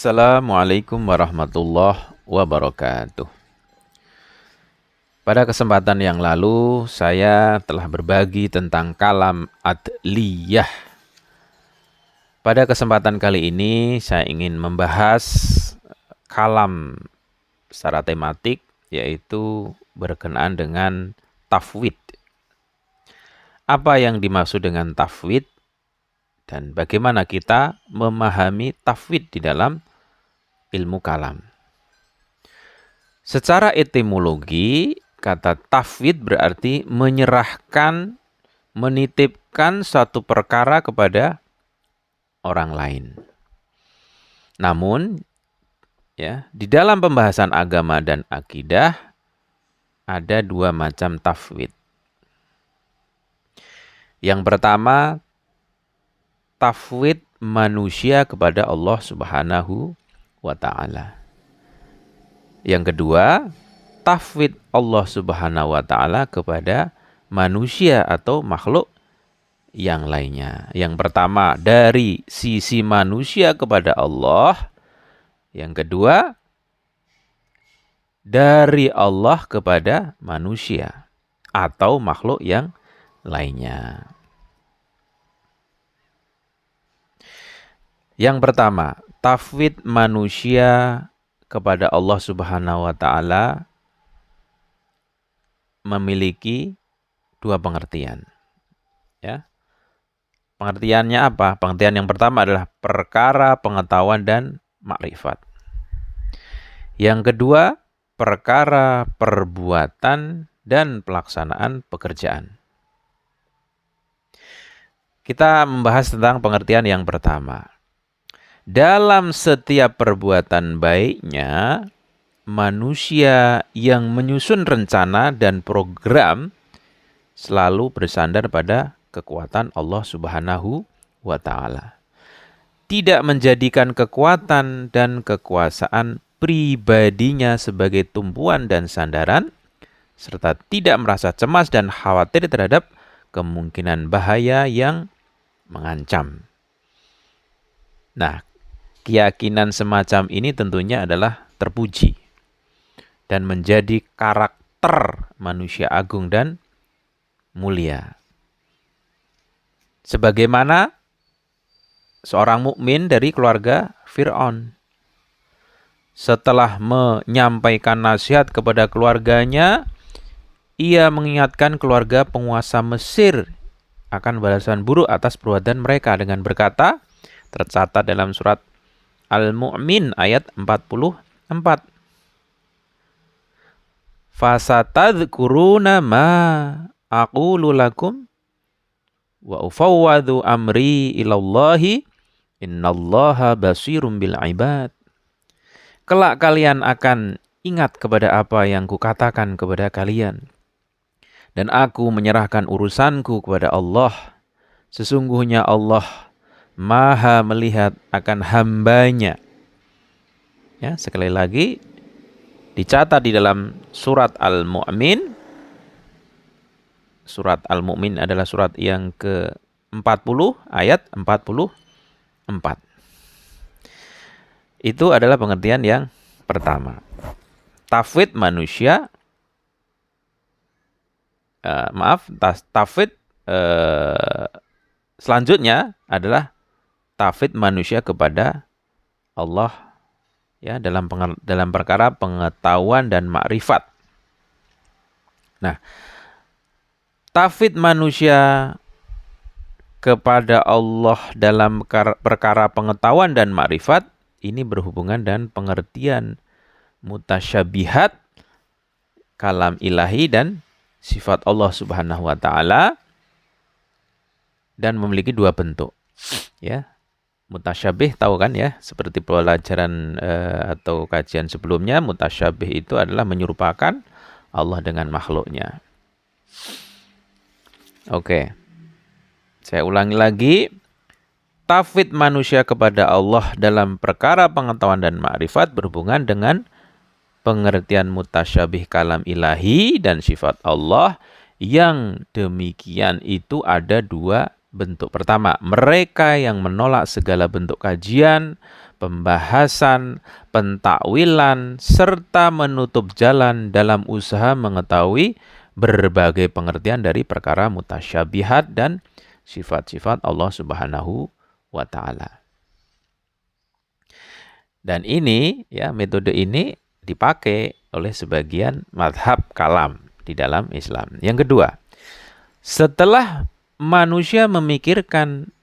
Assalamualaikum warahmatullahi wabarakatuh. Pada kesempatan yang lalu, saya telah berbagi tentang kalam adliyah. Pada kesempatan kali ini, saya ingin membahas kalam secara tematik, yaitu berkenaan dengan tafwid. Apa yang dimaksud dengan tafwid? Dan bagaimana kita memahami tafwid di dalam ilmu kalam. Secara etimologi, kata tafwid berarti menyerahkan, menitipkan suatu perkara kepada orang lain. Namun, di dalam pembahasan agama dan akidah, ada dua macam tafwid. Yang pertama, tafwid manusia kepada Allah Subhanahu wa ta'ala. Yang kedua, tafwid Allah Subhanahu wa ta'ala kepada manusia atau makhluk yang lainnya. Yang pertama, dari sisi manusia kepada Allah. Yang kedua, dari Allah kepada manusia atau makhluk yang lainnya. Yang pertama, tafwid manusia kepada Allah Subhanahu wa ta'ala memiliki dua pengertian. Pengertiannya apa? Pengertian yang pertama adalah perkara pengetahuan dan makrifat. Yang kedua, perkara perbuatan dan pelaksanaan pekerjaan. Kita membahas tentang pengertian yang pertama. Dalam setiap perbuatan baiknya, manusia yang menyusun rencana dan program selalu bersandar pada kekuatan Allah Subhanahu wa ta'ala. Tidak menjadikan kekuatan dan kekuasaan pribadinya sebagai tumpuan dan sandaran, serta tidak merasa cemas dan khawatir terhadap kemungkinan bahaya yang mengancam. Nah, keyakinan semacam ini tentunya adalah terpuji dan menjadi karakter manusia agung dan mulia. Sebagaimana seorang mukmin dari keluarga Fir'aun. Setelah menyampaikan nasihat kepada keluarganya, ia mengingatkan keluarga penguasa Mesir akan balasan buruk atas perbuatan mereka dengan berkata, tercatat dalam surat Al-Mu'min ayat 44. Fasatadhkuruna ma aqulu lakum wa ufawwadhu amri ilallahi innallaha basirum bil ibad. Kelak kalian akan ingat kepada apa yang kukatakan kepada kalian. Dan aku menyerahkan urusanku kepada Allah. Sesungguhnya Allah Maha melihat akan hambanya. Sekali lagi, dicatat di dalam surat Al-Mu'min. Surat Al-Mu'min adalah surat yang ke-40, ayat 44. Itu adalah pengertian yang pertama. Tafwid manusia, tafwid selanjutnya adalah tafwid manusia kepada Allah dalam perkara pengetahuan dan makrifat. Nah, tafwid manusia kepada Allah dalam perkara pengetahuan dan makrifat ini berhubungan dengan pengertian mutasyabihat kalam ilahi dan sifat Allah Subhanahu wa ta'ala dan memiliki dua bentuk. Mutasyabih tahu kan seperti pelajaran atau kajian sebelumnya, mutasyabih itu adalah menyerupakan Allah dengan makhluknya. Oke. Saya ulangi lagi. Tafwid manusia kepada Allah dalam perkara pengetahuan dan makrifat berhubungan dengan pengertian mutasyabih kalam ilahi dan sifat Allah. Yang demikian itu ada dua bentuk. Pertama, mereka yang menolak segala bentuk kajian, pembahasan, pentakwilan, serta menutup jalan dalam usaha mengetahui berbagai pengertian dari perkara mutasyabihat dan sifat-sifat Allah Subhanahu wa taala. Dan ini ya, metode ini dipakai oleh sebagian mazhab kalam di dalam Islam. Yang kedua, setelah manusia memikirkan,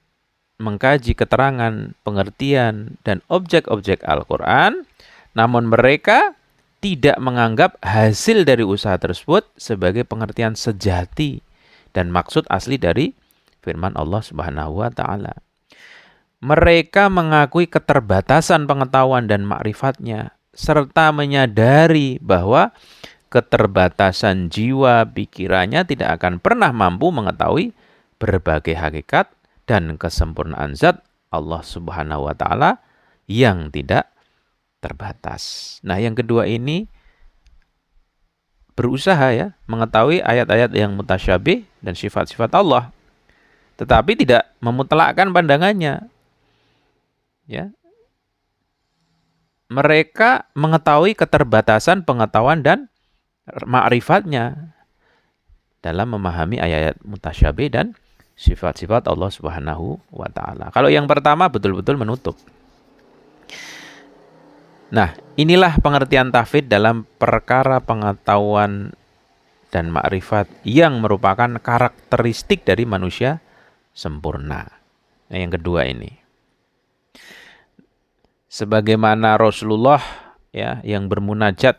mengkaji keterangan, pengertian, dan objek-objek Al-Quran, namun mereka tidak menganggap hasil dari usaha tersebut sebagai pengertian sejati dan maksud asli dari firman Allah Subhanahu wa taala. Mereka mengakui keterbatasan pengetahuan dan makrifatnya, serta menyadari bahwa keterbatasan jiwa pikirannya tidak akan pernah mampu mengetahui berbagai hakikat dan kesempurnaan zat Allah Subhanahu wa taala yang tidak terbatas. Nah, yang kedua ini berusaha ya mengetahui ayat-ayat yang mutasyabih dan sifat-sifat Allah, tetapi tidak memutlakkan pandangannya. Ya. Mereka mengetahui keterbatasan pengetahuan dan ma'rifatnya dalam memahami ayat-ayat mutasyabih dan sifat-sifat Allah Subhanahu wa taala. Kalau yang pertama betul-betul menutup. Nah, inilah pengertian tauhid dalam perkara pengetahuan dan makrifat yang merupakan karakteristik dari manusia sempurna. Nah, yang kedua ini. Sebagaimana Rasulullah ya yang bermunajat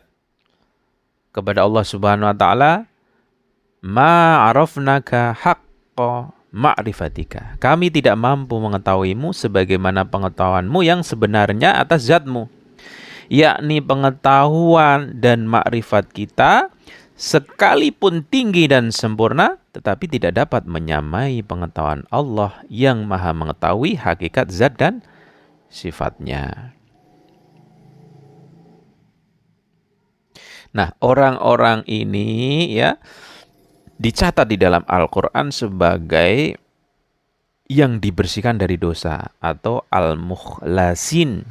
kepada Allah Subhanahu wa taala, ma arafnaka haqqa ma'rifatika. Kami tidak mampu mengetahuimu sebagaimana pengetahuanmu yang sebenarnya atas zatmu. Yakni pengetahuan dan makrifat kita sekalipun tinggi dan sempurna, tetapi tidak dapat menyamai pengetahuan Allah yang maha mengetahui hakikat zat dan sifatnya. Nah, orang-orang ini ya dicatat di dalam Al-Quran sebagai yang dibersihkan dari dosa atau al-mukhlasin.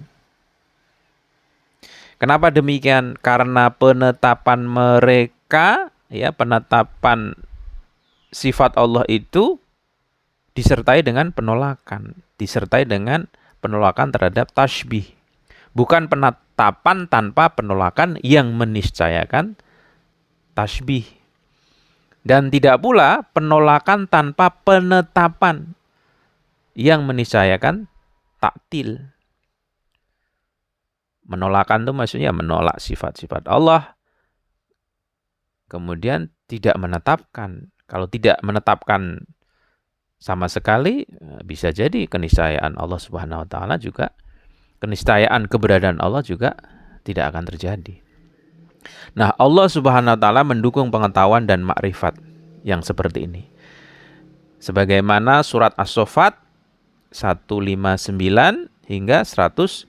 Kenapa demikian? Karena penetapan mereka, ya penetapan sifat Allah itu disertai dengan penolakan, disertai dengan penolakan terhadap tasbih. Bukan penetapan tanpa penolakan yang meniscayakan tasbih. Dan tidak pula penolakan tanpa penetapan yang meniscayakan taktil. Menolakan itu maksudnya menolak sifat-sifat Allah. Kemudian tidak menetapkan. Kalau tidak menetapkan sama sekali, bisa jadi keniscayaan Allah Subhanahu wa taala juga, keniscayaan keberadaan Allah juga tidak akan terjadi. Nah, Allah Subhanahu wa taala mendukung pengetahuan dan makrifat yang seperti ini. Sebagaimana surat As-Saffat 159 hingga 160.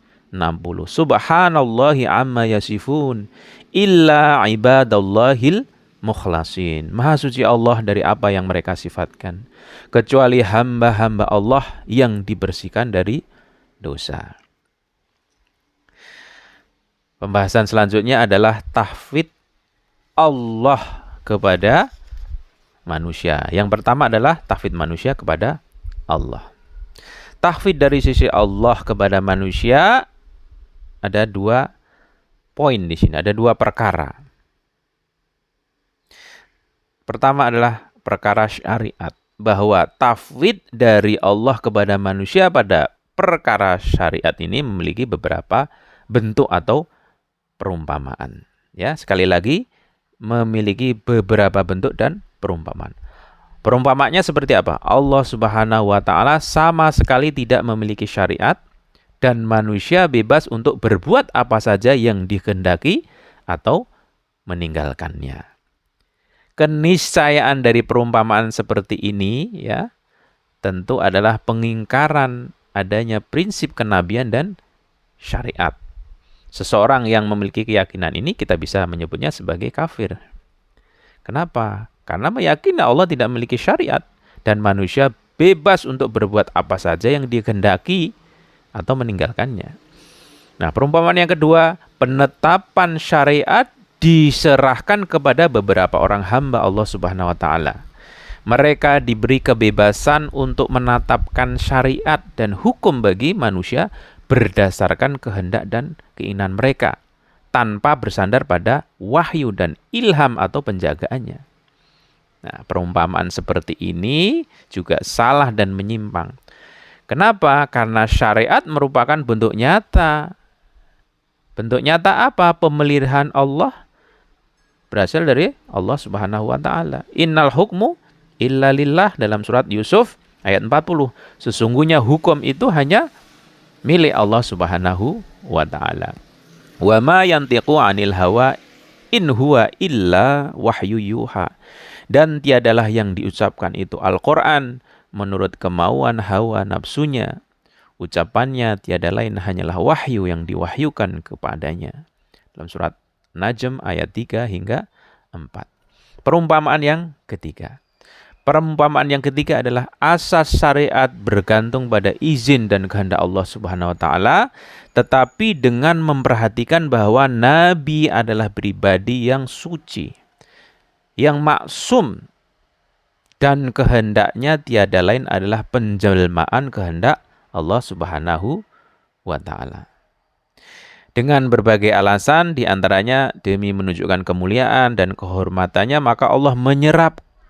Subhanallahi amma yasifun illa ibadallahil mukhlasin. Maha suci Allah dari apa yang mereka sifatkan, kecuali hamba-hamba Allah yang dibersihkan dari dosa. Pembahasan selanjutnya adalah tauhid Allah kepada manusia. Yang pertama adalah tauhid manusia kepada Allah. Tauhid dari sisi Allah kepada manusia ada 2 poin di sini, ada 2 perkara. Pertama adalah perkara syariat, bahwa tauhid dari Allah kepada manusia pada perkara syariat ini memiliki beberapa bentuk atau perumpamaan. Ya, sekali lagi memiliki beberapa bentuk dan perumpamaan. Perumpamaannya seperti apa? Allah Subhanahu wa taala sama sekali tidak memiliki syariat dan manusia bebas untuk berbuat apa saja yang dikehendaki atau meninggalkannya. Keniscayaan dari perumpamaan seperti ini ya tentu adalah pengingkaran adanya prinsip kenabian dan syariat. Seseorang yang memiliki keyakinan ini kita bisa menyebutnya sebagai kafir. Kenapa? Karena meyakini Allah tidak memiliki syariat dan manusia bebas untuk berbuat apa saja yang dikehendaki atau meninggalkannya. Nah, perumpamaan yang kedua, penetapan syariat diserahkan kepada beberapa orang hamba Allah Subhanahu wa taala. Mereka diberi kebebasan untuk menetapkan syariat dan hukum bagi manusia berdasarkan kehendak dan keinginan mereka, tanpa bersandar pada wahyu dan ilham atau penjagaannya. Nah, perumpamaan seperti ini juga salah dan menyimpang. Kenapa? Karena syariat merupakan bentuk nyata. Bentuk nyata apa? Pemeliharaan Allah berasal dari Allah Subhanahu wa taala. Innal hukmu illa lillah dalam surat Yusuf ayat 40. Sesungguhnya hukum itu hanya milik Allah Subhanahu wa taala. Wa ma yantiqu 'anil hawa in huwa illa wahyu yuha. Dan tiadalah yang diucapkan itu Al-Qur'an menurut kemauan hawa nafsunya. Ucapannya tiada lain hanyalah wahyu yang diwahyukan kepadanya. Dalam surat Najm ayat 3 hingga 4. Perumpamaan yang ketiga. Perumpamaan yang ketiga adalah asas syariat bergantung pada izin dan kehendak Allah Subhanahu wa taala, tetapi dengan memperhatikan bahwa nabi adalah pribadi yang suci, yang maksum, dan kehendaknya tiada lain adalah penjelmaan kehendak Allah Subhanahu wa taala. Dengan berbagai alasan, diantaranya demi menunjukkan kemuliaan dan kehormatannya, maka Allah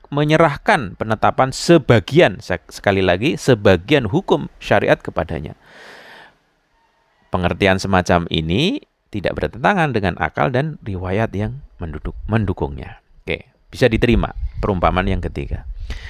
menyerahkan penetapan sebagian, sekali lagi, sebagian hukum syariat kepadanya. Pengertian semacam ini tidak bertentangan dengan akal dan riwayat yang mendukungnya. Oke, bisa diterima. Perumpamaan yang ketiga.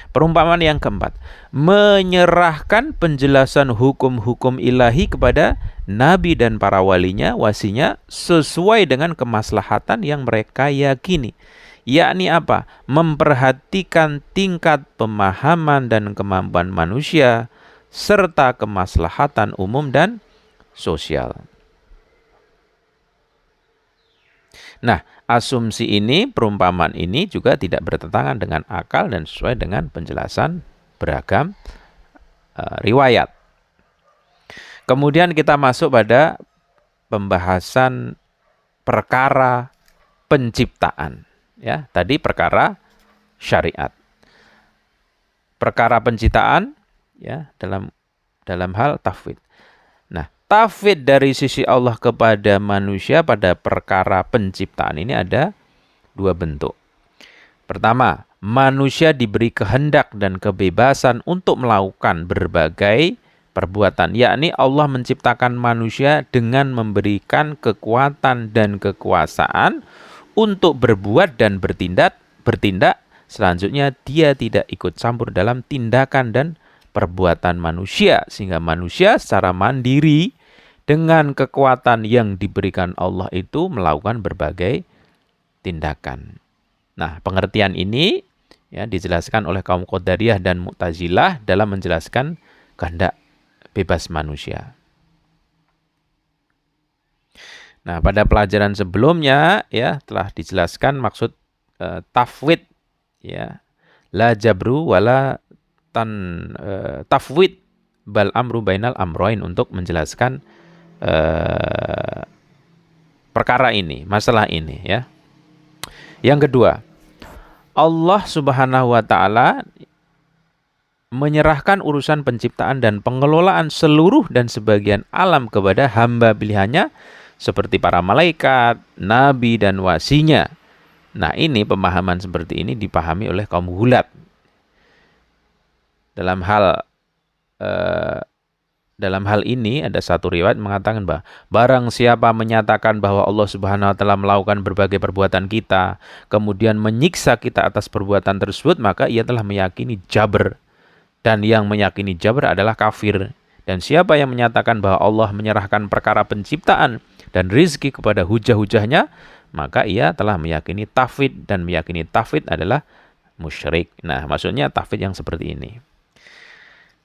Perumpamaan yang keempat, menyerahkan penjelasan hukum-hukum ilahi kepada nabi dan para walinya, wasinya, sesuai dengan kemaslahatan yang mereka yakini. Yakni apa? Memperhatikan tingkat pemahaman dan kemampuan manusia, serta kemaslahatan umum dan sosial. Nah, asumsi ini, perumpamaan ini juga tidak bertentangan dengan akal dan sesuai dengan penjelasan beragam riwayat. Kemudian kita masuk pada pembahasan perkara penciptaan. Ya, tadi perkara syariat. Perkara penciptaan ya dalam hal tafwid. Nah, tafwid dari sisi Allah kepada manusia pada perkara penciptaan ini ada dua bentuk. Pertama, manusia diberi kehendak dan kebebasan untuk melakukan berbagai perbuatan, yakni Allah menciptakan manusia dengan memberikan kekuatan dan kekuasaan untuk berbuat dan bertindak. Selanjutnya dia tidak ikut campur dalam tindakan dan perbuatan manusia, sehingga manusia secara mandiri dengan kekuatan yang diberikan Allah itu melakukan berbagai tindakan. Nah, pengertian ini ya dijelaskan oleh kaum Qadariyah dan Mu'tazilah dalam menjelaskan kehendak bebas manusia. Nah, pada pelajaran sebelumnya ya telah dijelaskan maksud tafwid ya. La jabru wala tafwid bal amru bainal amroin, untuk menjelaskan perkara ini, masalah ini ya. Yang kedua, Allah Subhanahu wa taala menyerahkan urusan penciptaan dan pengelolaan seluruh dan sebagian alam kepada hamba pilihannya seperti para malaikat, nabi dan wasinya. Nah, ini pemahaman seperti ini dipahami oleh kaum gulat. Dalam hal ini ada satu riwayat mengatakan bahwa barang siapa menyatakan bahwa Allah Subhanahu wa taala melakukan berbagai perbuatan kita, kemudian menyiksa kita atas perbuatan tersebut, maka ia telah meyakini Jabr. Dan yang meyakini Jabr adalah kafir. Dan siapa yang menyatakan bahwa Allah menyerahkan perkara penciptaan dan rizki kepada hujah-hujahnya, maka ia telah meyakini tafwid, dan meyakini tafwid adalah musyrik. Nah, maksudnya tafwid yang seperti ini.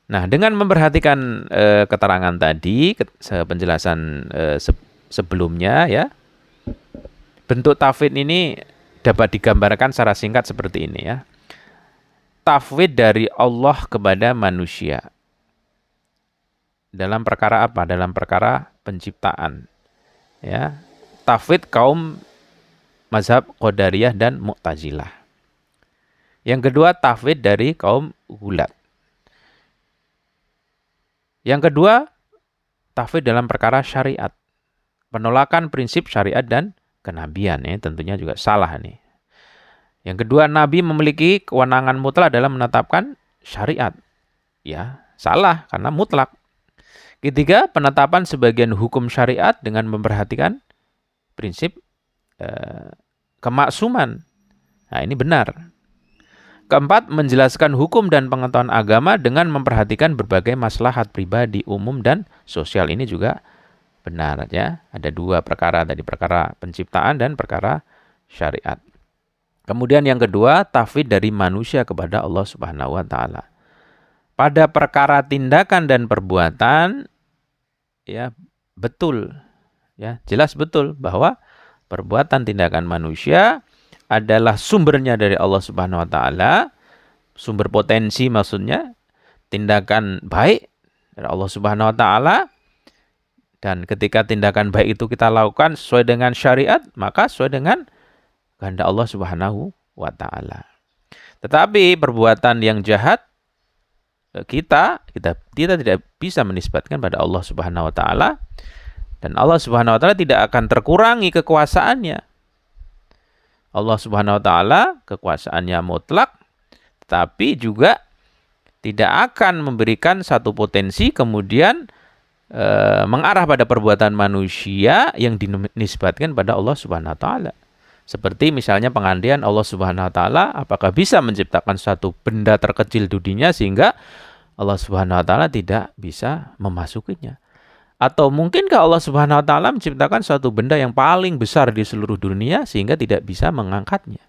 Nah, dengan memperhatikan keterangan tadi, penjelasan sebelumnya ya, bentuk tafwid ini dapat digambarkan secara singkat seperti ini ya. Tafwid dari Allah kepada manusia. Dalam perkara apa? Dalam perkara penciptaan. ya, tafwid kaum mazhab Qadariyah dan Mu'tazilah. Yang kedua, tafwid dari kaum Gulat. Yang kedua, tafwid dalam perkara syariat. Penolakan prinsip syariat dan kenabian, ya, tentunya juga salah nih. Yang kedua, Nabi memiliki kewenangan mutlak dalam menetapkan syariat. Ya, salah karena mutlak. Ketiga, penetapan sebagian hukum syariat dengan memperhatikan prinsip kemaksuman. Nah, ini benar. Keempat, menjelaskan hukum dan pengetahuan agama dengan memperhatikan berbagai maslahat pribadi, umum, dan sosial. Ini juga benar, ya. Ada dua perkara tadi, perkara penciptaan dan perkara syariat. Kemudian yang kedua, tafwid dari manusia kepada Allah Subhanahu wa taala. Pada perkara tindakan dan perbuatan, ya, betul, ya, jelas betul bahwa perbuatan tindakan manusia adalah sumbernya dari Allah Subhanahu wa taala, sumber potensi maksudnya, tindakan baik dari Allah Subhanahu wa taala. Dan ketika tindakan baik itu kita lakukan sesuai dengan syariat, maka sesuai dengan kehendak Allah Subhanahu wa taala. Tetapi perbuatan yang jahat kita tidak bisa menisbatkan pada Allah Subhanahu wa taala, dan Allah Subhanahu wa taala tidak akan terkurangi kekuasaannya. Allah Subhanahu wa taala kekuasaannya mutlak, tetapi juga tidak akan memberikan satu potensi kemudian mengarah pada perbuatan manusia yang dinisbatkan pada Allah Subhanahu wa taala. Seperti misalnya pengandian Allah Subhanahu wa taala, apakah bisa menciptakan satu benda terkecil di dunia sehingga Allah Subhanahu wa taala tidak bisa memasukinya? Atau mungkinkah Allah Subhanahu wa taala menciptakan suatu benda yang paling besar di seluruh dunia sehingga tidak bisa mengangkatnya?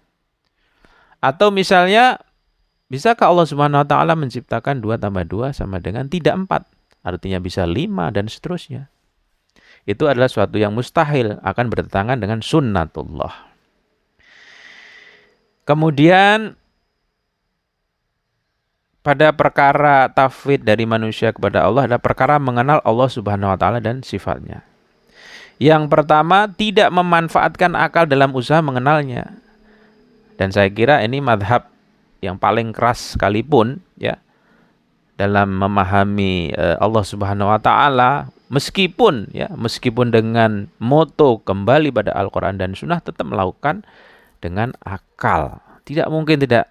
Atau misalnya, bisakah Allah Subhanahu wa taala menciptakan 2 tambah 2 sama dengan tidak 4? Artinya bisa 5 dan seterusnya. Itu adalah suatu yang mustahil, akan bertentangan dengan sunnatullah. Kemudian pada perkara tafwid dari manusia kepada Allah adalah perkara mengenal Allah Subhanahu wa taala dan sifatnya. Yang pertama, tidak memanfaatkan akal dalam usaha mengenalnya. Dan saya kira ini madhab yang paling keras sekalipun, ya, dalam memahami Allah Subhanahu wa taala, meskipun dengan moto kembali pada Al-Qur'an dan Sunnah, tetap melakukan dengan akal. Tidak mungkin tidak,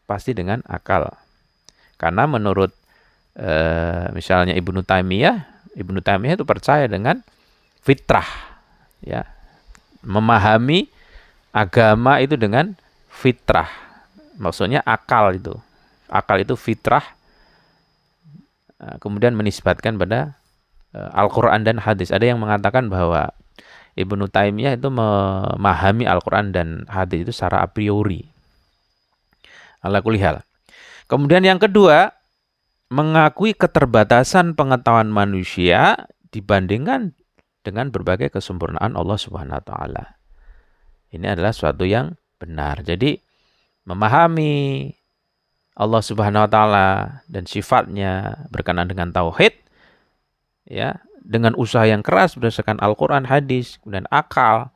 pasti dengan akal. Karena menurut misalnya Ibnu Taimiyah itu percaya dengan fitrah, ya. Memahami agama itu dengan fitrah. Maksudnya akal itu fitrah, kemudian menisbatkan pada Al-Qur'an dan hadis. Ada yang mengatakan bahwa Ibnu Taimiyah itu memahami Al-Qur'an dan hadis itu secara a priori. Ala kulli hal. Kemudian yang kedua, mengakui keterbatasan pengetahuan manusia dibandingkan dengan berbagai kesempurnaan Allah Subhanahu wa taala. Ini adalah suatu yang benar. Jadi memahami Allah Subhanahu wa taala dan sifatnya berkenaan dengan tauhid, ya, dengan usaha yang keras berdasarkan Al-Qur'an, hadis, kemudian akal,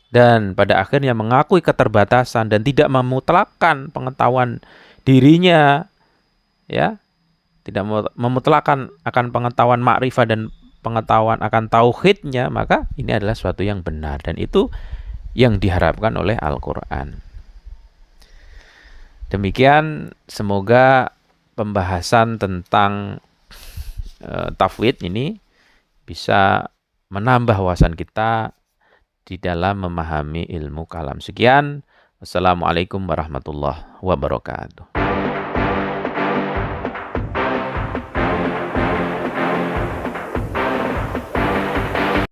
dan pada akhirnya mengakui keterbatasan dan tidak memutlakkan pengetahuan dirinya, ya, tidak memutlakkan akan pengetahuan makrifah dan pengetahuan akan tauhidnya, maka ini adalah suatu yang benar, dan itu yang diharapkan oleh Al-Qur'an. Demikian, semoga pembahasan tentang tafwid ini bisa menambah wawasan kita di dalam memahami ilmu kalam. Sekian. Wassalamualaikum warahmatullahi wabarakatuh.